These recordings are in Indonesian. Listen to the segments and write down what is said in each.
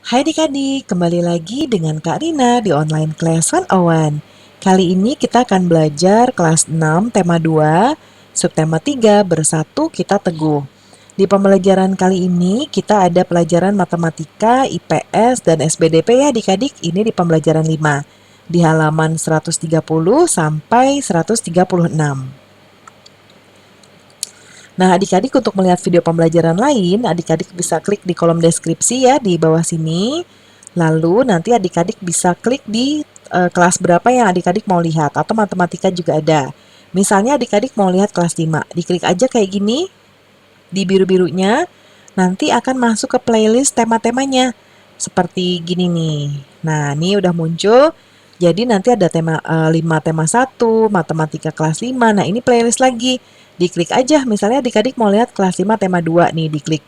Hai adik-adik, kembali lagi dengan Kak Rina di online class 101. Kali ini kita akan belajar kelas 6 tema 2, subtema 3, bersatu kita teguh. Di pembelajaran kali ini kita ada pelajaran matematika, IPS, dan SBDP ya adik-adik. Ini di pembelajaran 5, di halaman 130 sampai 136. Nah, adik-adik untuk melihat video pembelajaran lain, adik-adik bisa klik di kolom deskripsi ya di bawah sini. Lalu nanti adik-adik bisa klik di kelas berapa yang adik-adik mau lihat atau matematika juga ada. Misalnya adik-adik mau lihat kelas 5, diklik aja kayak gini di biru-birunya, nanti akan masuk ke playlist tema-temanya. Seperti gini nih. Nah, ini udah muncul. Jadi nanti ada tema 5 tema 1, matematika kelas 5. Nah, ini playlist lagi. Diklik aja, misalnya adik-adik mau lihat kelas 5 tema 2 nih, diklik.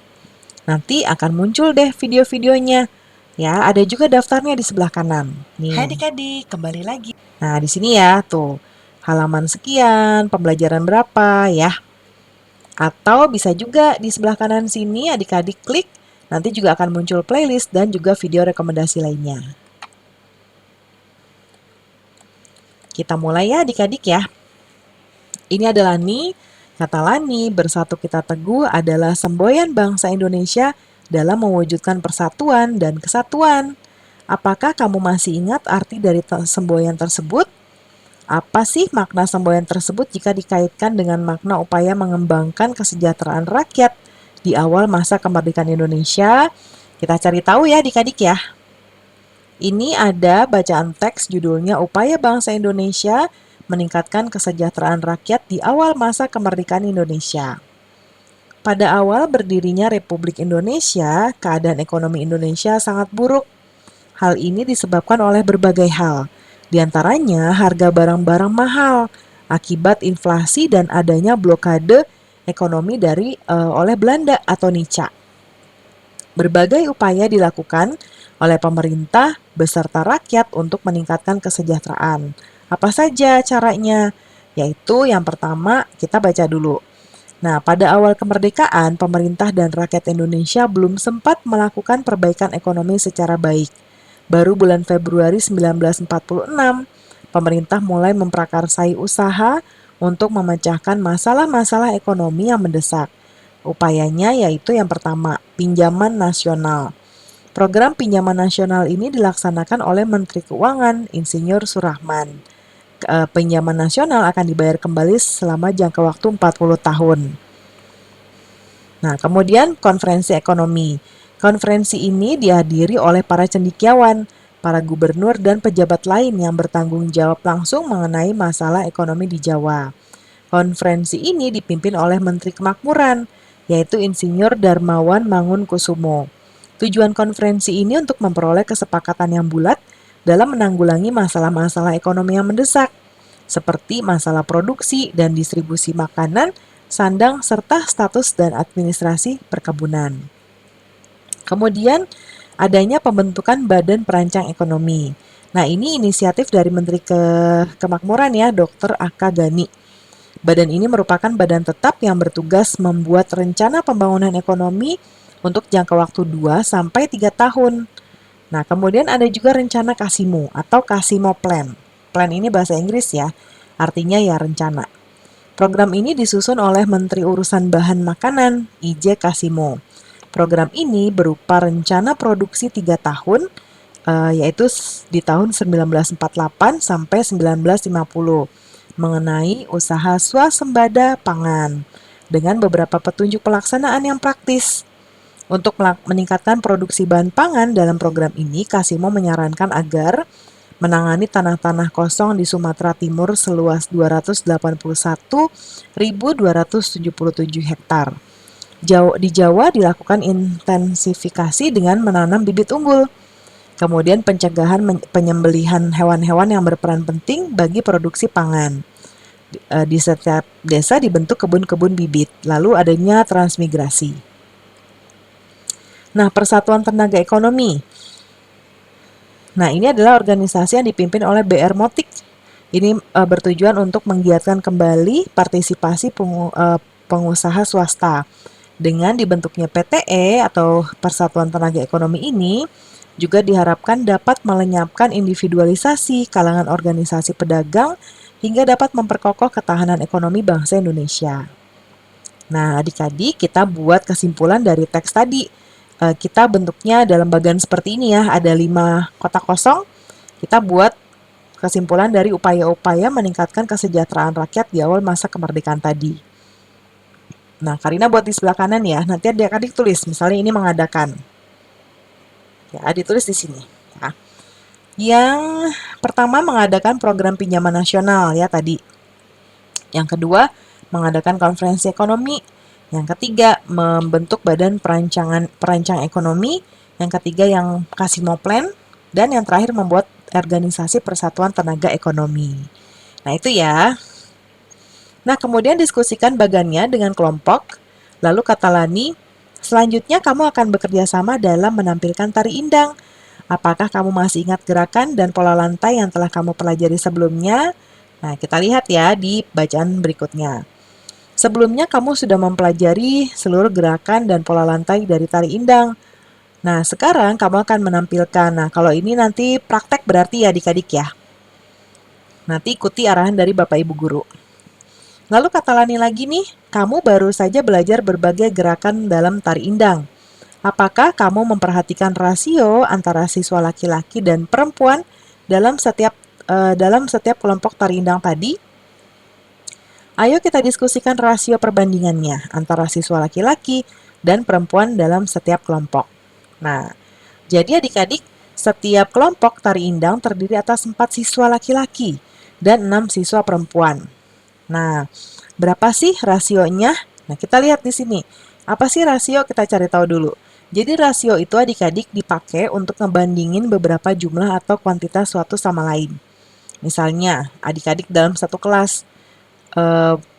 Nanti akan muncul deh video-videonya. Ya, ada juga daftarnya di sebelah kanan. Nih. Hai adik-adik, kembali lagi. Nah, di sini ya, tuh. Halaman sekian, pembelajaran berapa ya. Atau bisa juga di sebelah kanan sini adik-adik klik, nanti juga akan muncul playlist dan juga video rekomendasi lainnya. Kita mulai ya adik-adik ya. Ini adalah nih, kata Lani, bersatu kita teguh adalah semboyan bangsa Indonesia dalam mewujudkan persatuan dan kesatuan. Apakah kamu masih ingat arti dari semboyan tersebut? Apa sih makna semboyan tersebut jika dikaitkan dengan makna upaya mengembangkan kesejahteraan rakyat di awal masa kemerdekaan Indonesia? Kita cari tahu ya adik-adik ya. Ini ada bacaan teks judulnya Upaya Bangsa Indonesia Meningkatkan Kesejahteraan Rakyat di Awal Masa Kemerdekaan Indonesia. Pada awal berdirinya Republik Indonesia, keadaan ekonomi Indonesia sangat buruk. Hal ini disebabkan oleh berbagai hal, di antaranya harga barang-barang mahal akibat inflasi dan adanya blokade ekonomi oleh Belanda atau Nica. Berbagai upaya dilakukan oleh pemerintah beserta rakyat untuk meningkatkan kesejahteraan. Apa saja caranya? Yaitu yang pertama kita baca dulu. Nah, pada awal kemerdekaan, pemerintah dan rakyat Indonesia belum sempat melakukan perbaikan ekonomi secara baik. Baru bulan Februari 1946, pemerintah mulai memprakarsai usaha untuk memecahkan masalah-masalah ekonomi yang mendesak. Upayanya yaitu yang pertama, pinjaman nasional. Program pinjaman nasional ini dilaksanakan oleh Menteri Keuangan, Insinyur Surahman. Pinjaman nasional akan dibayar kembali selama jangka waktu 40 tahun. Nah, kemudian konferensi ekonomi. Konferensi ini dihadiri oleh para cendekiawan, para gubernur dan pejabat lain yang bertanggung jawab langsung mengenai masalah ekonomi di Jawa. Konferensi ini dipimpin oleh Menteri Kemakmuran, yaitu Insinyur Darmawan Mangunkusumo. Tujuan konferensi ini untuk memperoleh kesepakatan yang bulat dalam menanggulangi masalah-masalah ekonomi yang mendesak, seperti masalah produksi dan distribusi makanan, sandang, serta status dan administrasi perkebunan. Kemudian adanya pembentukan Badan Perancang Ekonomi. Nah, ini inisiatif dari Menteri Kemakmuran ya, Dr. Aka Gani. Badan ini merupakan badan tetap yang bertugas membuat rencana pembangunan ekonomi untuk jangka waktu 2 sampai 3 tahun. Nah, kemudian ada juga rencana Kasimo atau Kasimo Plan. Plan ini bahasa Inggris ya, artinya ya rencana. Program ini disusun oleh Menteri Urusan Bahan Makanan, I.J. Kasimo. Program ini berupa rencana produksi 3 tahun, yaitu di tahun 1948 sampai 1950, mengenai usaha swasembada pangan, dengan beberapa petunjuk pelaksanaan yang praktis. Untuk meningkatkan produksi bahan pangan dalam program ini, Kasimo menyarankan agar menangani tanah-tanah kosong di Sumatera Timur seluas 281.277 hektar. Di Jawa dilakukan intensifikasi dengan menanam bibit unggul. Kemudian pencegahan penyembelihan hewan-hewan yang berperan penting bagi produksi pangan. Di setiap desa dibentuk kebun-kebun bibit, lalu adanya transmigrasi. Nah, Persatuan Tenaga Ekonomi. Nah, ini adalah organisasi yang dipimpin oleh BR Motik. Ini bertujuan untuk menggiatkan kembali partisipasi pengusaha swasta. Dengan dibentuknya PTE atau Persatuan Tenaga Ekonomi ini, juga diharapkan dapat melenyapkan individualisasi kalangan organisasi pedagang hingga dapat memperkokoh ketahanan ekonomi bangsa Indonesia. Nah, adik-adik, kita buat kesimpulan dari teks tadi. Kita bentuknya dalam bagian seperti ini ya, ada 5 kotak kosong. Kita buat kesimpulan dari upaya-upaya meningkatkan kesejahteraan rakyat di awal masa kemerdekaan tadi. Nah, Karina buat di sebelah kanan ya, nanti adik-adik tulis, misalnya ini mengadakan. Ya, ditulis di sini. Ya. Yang pertama mengadakan program pinjaman nasional ya tadi. Yang kedua mengadakan konferensi ekonomi. Yang ketiga membentuk badan perancang ekonomi. Yang ketiga yang Kasino Plan. Dan yang terakhir membuat organisasi Persatuan Tenaga Ekonomi. Nah itu ya. Nah kemudian diskusikan bagannya dengan kelompok. Lalu kata Lani, selanjutnya kamu akan bekerja sama dalam menampilkan tari indang. Apakah kamu masih ingat gerakan dan pola lantai yang telah kamu pelajari sebelumnya? Nah, kita lihat ya di bacaan berikutnya. Sebelumnya kamu sudah mempelajari seluruh gerakan dan pola lantai dari tari indang. Nah, sekarang kamu akan menampilkan. Nah, kalau ini nanti praktek berarti ya adik-adik ya. Nanti ikuti arahan dari Bapak Ibu Guru. Lalu kata Lani lagi nih, kamu baru saja belajar berbagai gerakan dalam tari indang. Apakah kamu memperhatikan rasio antara siswa laki-laki dan perempuan dalam setiap kelompok tari indang tadi? Ayo kita diskusikan rasio perbandingannya antara siswa laki-laki dan perempuan dalam setiap kelompok. Nah, jadi adik-adik, setiap kelompok tari indang terdiri atas 4 siswa laki-laki dan 6 siswa perempuan. Nah, berapa sih rasionya? Nah, kita lihat di sini. Apa sih rasio? Kita cari tahu dulu. Jadi rasio itu adik-adik dipakai untuk ngebandingin beberapa jumlah atau kuantitas suatu sama lain. Misalnya, adik-adik dalam satu kelas,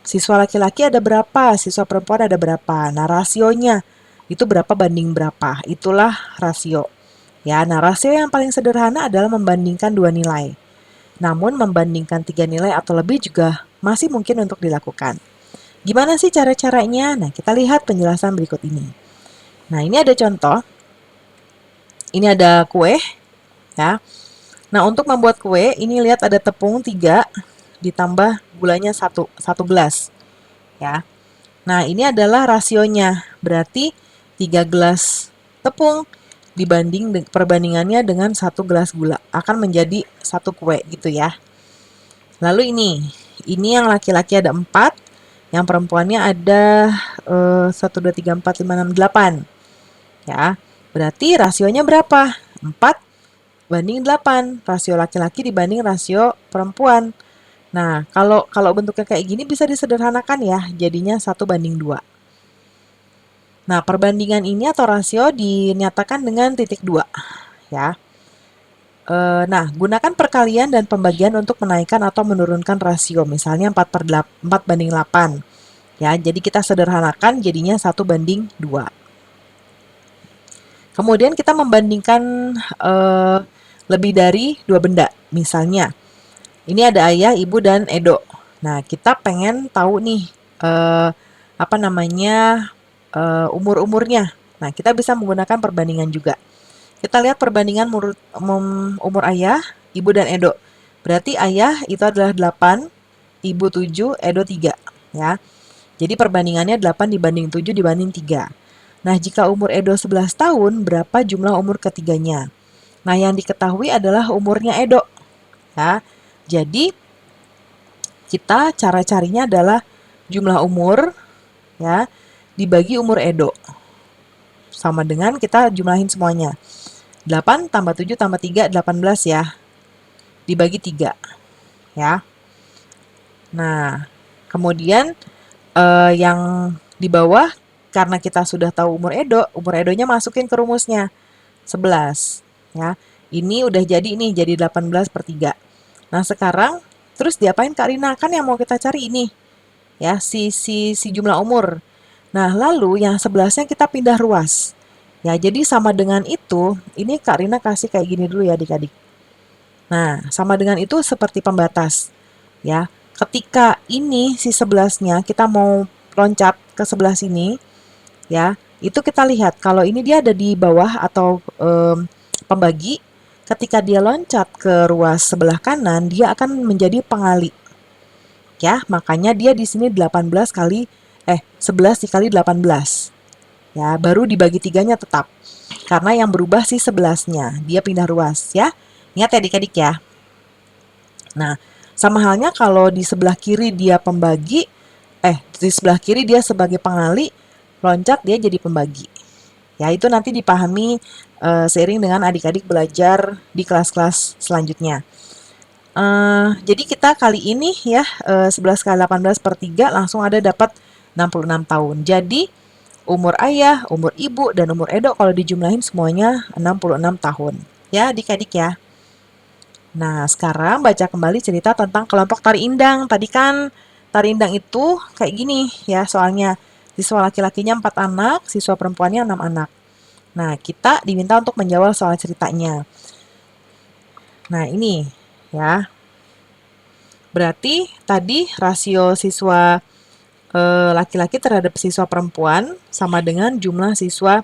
siswa laki-laki ada berapa, siswa perempuan ada berapa. Nah, rasionya itu berapa banding berapa. Itulah rasio. Ya, nah rasio yang paling sederhana adalah membandingkan 2 nilai. Namun membandingkan 3 nilai atau lebih juga masih mungkin untuk dilakukan. Gimana sih cara-caranya? Nah, kita lihat penjelasan berikut ini. Nah, ini ada contoh. Ini ada kue, ya. Nah, untuk membuat kue, ini lihat ada tepung 3 ditambah gulanya 1 gelas, ya. Nah, ini adalah rasionya. Berarti 3 gelas tepung dibanding perbandingannya dengan 1 gelas gula akan menjadi 1 kue gitu ya. Lalu ini yang laki-laki ada 4, yang perempuannya ada 1, 2, 3, 4, 5, 6, 8. Ya, berarti rasionya berapa? 4 banding 8, rasio laki-laki dibanding rasio perempuan. Nah, kalau bentuknya kayak gini bisa disederhanakan ya, jadinya 1 banding 2. Nah, perbandingan ini atau rasio dinyatakan dengan titik 2, ya. Nah, gunakan perkalian dan pembagian untuk menaikkan atau menurunkan rasio, misalnya 4 banding 8. Ya, jadi kita sederhanakan jadinya 1 banding 2. Kemudian kita membandingkan lebih dari 2 benda. Misalnya, ini ada ayah, ibu, dan Edo. Nah, kita pengen tahu nih, umur-umurnya. Nah, kita bisa menggunakan perbandingan juga. Kita lihat perbandingan umur ayah, ibu, dan Edo. Berarti ayah itu adalah 8, ibu 7, Edo 3. Ya. Jadi perbandingannya 8 dibanding 7 dibanding 3. Nah, jika umur Edo 11 tahun, berapa jumlah umur ketiganya? Nah, yang diketahui adalah umurnya Edo. Ya. Jadi, kita cara carinya adalah jumlah umur ya dibagi umur Edo. Sama dengan kita jumlahin semuanya. 8 tambah 7 tambah 3, 18 ya. Dibagi 3. Ya. Nah, kemudian yang di bawah, karena kita sudah tahu umur Edonya masukin ke rumusnya. 11. Ya. Ini udah jadi nih, jadi 18/3. Nah, sekarang, terus diapain Kak Rina? Kan yang mau kita cari ini. Ya, si jumlah umur. Nah, lalu yang 11-nya kita pindah ruas. Ya, jadi sama dengan itu, ini Kak Rina kasih kayak gini dulu ya adik-adik. Nah, sama dengan itu seperti pembatas. Ya, ketika ini si 11-nya kita mau loncat ke sebelah sini, ya, itu kita lihat kalau ini dia ada di bawah atau pembagi, ketika dia loncat ke ruas sebelah kanan, dia akan menjadi pengali. Ya, makanya dia di sini 11 dikali 18. Ya, baru dibagi tiganya tetap. Karena yang berubah sih 11-nya, dia pindah ruas ya. Ingat ya adik-adik ya. Nah, sama halnya kalau di sebelah kiri dia pembagi, di sebelah kiri dia sebagai pengali, loncat dia jadi pembagi. Ya, itu nanti dipahami seiring dengan adik-adik belajar di kelas-kelas selanjutnya. Jadi kita kali ini ya 11 kali 18 per 3 langsung ada dapat 66 tahun. Jadi umur ayah, umur ibu, dan umur Edo kalau dijumlahin semuanya 66 tahun. Ya adik-adik ya. Nah sekarang baca kembali cerita tentang kelompok tari indang. Tadi kan tari indang itu kayak gini ya soalnya. Siswa laki-lakinya 4 anak, siswa perempuannya 6 anak. Nah, kita diminta untuk menjawab soal ceritanya. Nah, ini ya. Berarti tadi rasio siswa laki-laki terhadap siswa perempuan sama dengan jumlah siswa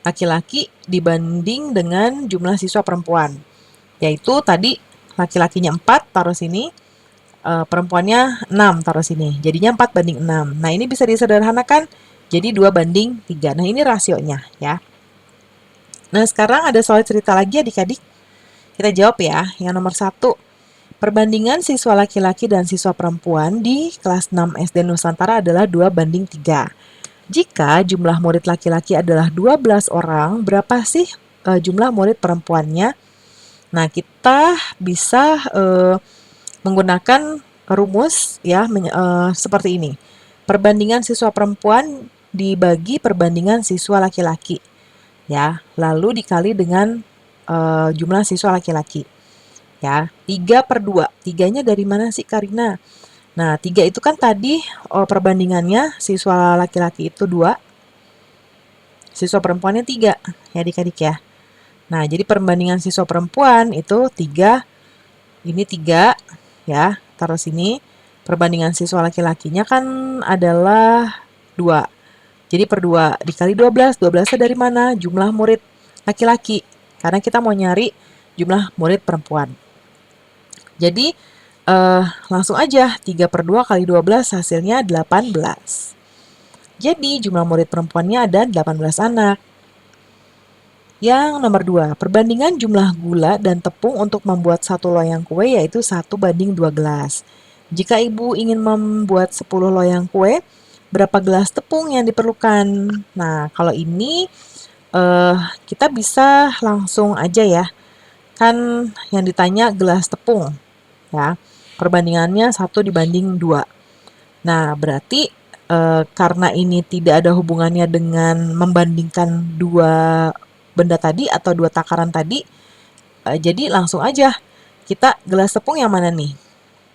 laki-laki dibanding dengan jumlah siswa perempuan. Yaitu tadi laki-lakinya 4 taruh sini, perempuannya 6 taruh sini. Jadinya 4 banding 6. Nah, ini bisa disederhanakan jadi 2 banding 3. Nah, ini rasionya ya. Nah, sekarang ada soal cerita lagi adik-adik. Kita jawab ya. Yang nomor 1. Perbandingan siswa laki-laki dan siswa perempuan di kelas 6 SD Nusantara adalah 2 banding 3. Jika jumlah murid laki-laki adalah 12 orang, berapa sih jumlah murid perempuannya? Nah, kita bisa menggunakan rumus ya seperti ini. Perbandingan siswa perempuan dibagi perbandingan siswa laki-laki. Ya, lalu dikali dengan jumlah siswa laki-laki. Ya, 3 per 2. 3-nya dari mana sih Karina? Nah, 3 itu kan tadi perbandingannya siswa laki-laki itu 2, siswa perempuannya 3, ya adik-adik ya. Nah, jadi perbandingan siswa perempuan itu 3, ini 3, ya, taruh sini. Perbandingan siswa laki-lakinya kan adalah 2. Jadi per 2 dikali 12, 12-nya dari mana? Jumlah murid laki-laki. Karena kita mau nyari jumlah murid perempuan. Jadi langsung aja 3 per 2 kali 12 hasilnya 18. Jadi jumlah murid perempuannya ada 18 anak. Yang nomor 2, perbandingan jumlah gula dan tepung untuk membuat satu loyang kue yaitu 1 banding 2 gelas. Jika ibu ingin membuat 10 loyang kue, berapa gelas tepung yang diperlukan? Nah, kalau ini kita bisa langsung aja ya. Kan yang ditanya gelas tepung ya. Perbandingannya 1 dibanding 2. Nah, berarti karena ini tidak ada hubungannya dengan membandingkan 2 benda tadi atau 2 takaran tadi, jadi langsung aja kita gelas tepung yang mana nih?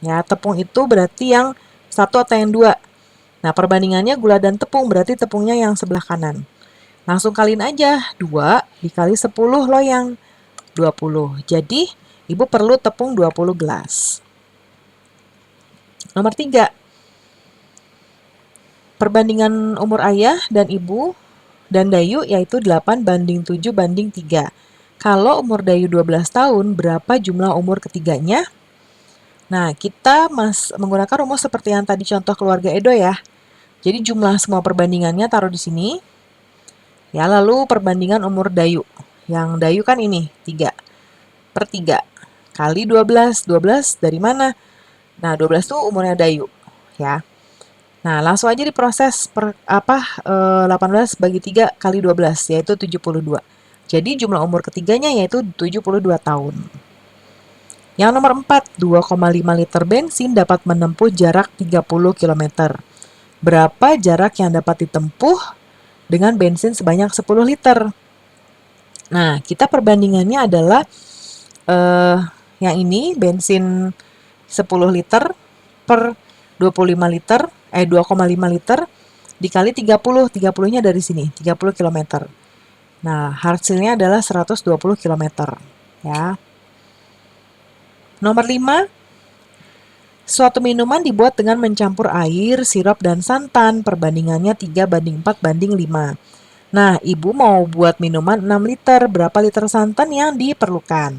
Ya, tepung itu berarti yang 1 atau yang 2. Nah, perbandingannya gula dan tepung berarti tepungnya yang sebelah kanan. Langsung kaliin aja, 2 dikali 10 loyang, 20. Jadi, ibu perlu tepung 20 gelas. Nomor 3. Perbandingan umur ayah dan ibu dan Dayu yaitu 8 banding 7 banding 3. Kalau umur Dayu 12 tahun, berapa jumlah umur ketiganya? Nah, kita menggunakan rumus seperti yang tadi contoh keluarga Edo ya. Jadi jumlah semua perbandingannya taruh di sini. Ya, lalu perbandingan umur Dayu. Yang Dayu kan ini, 3 per 3 kali 12. 12 dari mana? Nah, 12 itu umurnya Dayu. Ya. Nah, langsung aja diproses 18 bagi 3 kali 12, yaitu 72. Jadi jumlah umur ketiganya yaitu 72 tahun. Yang nomor 4, 2,5 liter bensin dapat menempuh jarak 30 km. Berapa jarak yang dapat ditempuh dengan bensin sebanyak 10 liter? Nah, kita perbandingannya adalah yang ini bensin 10 liter per 25 liter, 2,5 liter dikali 30, 30-nya dari sini, 30 km. Nah, hasilnya adalah 120 km. Ya. Nomor 5, suatu minuman dibuat dengan mencampur air, sirup, dan santan. Perbandingannya 3 banding 4 banding 5. Nah, ibu mau buat minuman 6 liter. Berapa liter santan yang diperlukan?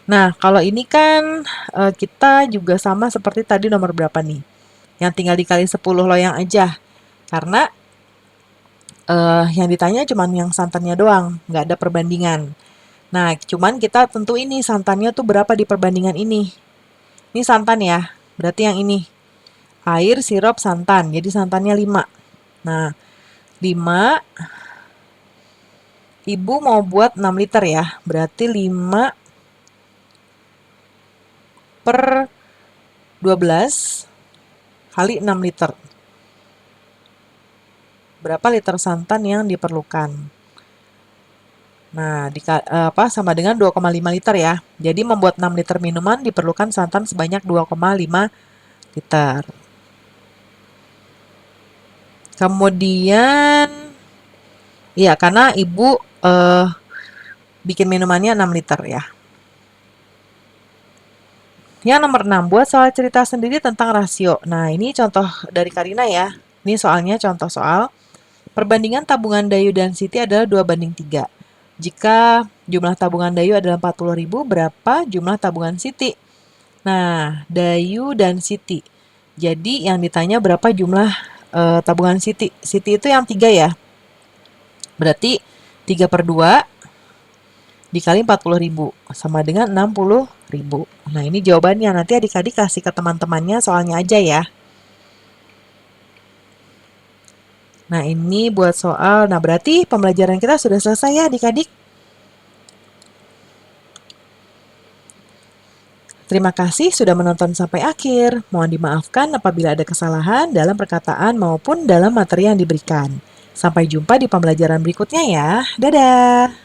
Nah, kalau ini kan kita juga sama seperti tadi nomor berapa nih? Yang tinggal dikali 10 loyang aja. Karena yang ditanya cuma yang santannya doang, nggak ada perbandingan. Nah, cuman kita tentu ini santannya tuh berapa di perbandingan ini. Ini santan ya, berarti yang ini. Air, sirup, santan. Jadi santannya 5. Nah, 5, ibu mau buat 6 liter ya. Berarti 5 per 12 kali 6 liter. Berapa liter santan yang diperlukan? Nah, sama dengan 2,5 liter ya. Jadi membuat 6 liter minuman diperlukan santan sebanyak 2,5 liter. Kemudian, iya karena ibu bikin minumannya 6 liter ya. Yang nomor 6, buat soal cerita sendiri tentang rasio. Nah, ini contoh dari Karina ya. Ini soalnya contoh soal. Perbandingan tabungan Dayu dan Siti adalah 2:3. Jika jumlah tabungan Dayu adalah 40.000, berapa jumlah tabungan Siti? Nah, Dayu dan Siti. Jadi yang ditanya berapa jumlah tabungan Siti. Siti itu yang 3 ya. Berarti 3/2 dikali 40.000 sama dengan 60.000. Nah, ini jawabannya. Nanti adik-adik kasih ke teman-temannya soalnya aja ya. Nah, ini buat soal. Nah, berarti pembelajaran kita sudah selesai ya adik-adik. Terima kasih sudah menonton sampai akhir. Mohon dimaafkan apabila ada kesalahan dalam perkataan maupun dalam materi yang diberikan. Sampai jumpa di pembelajaran berikutnya ya. Dadah!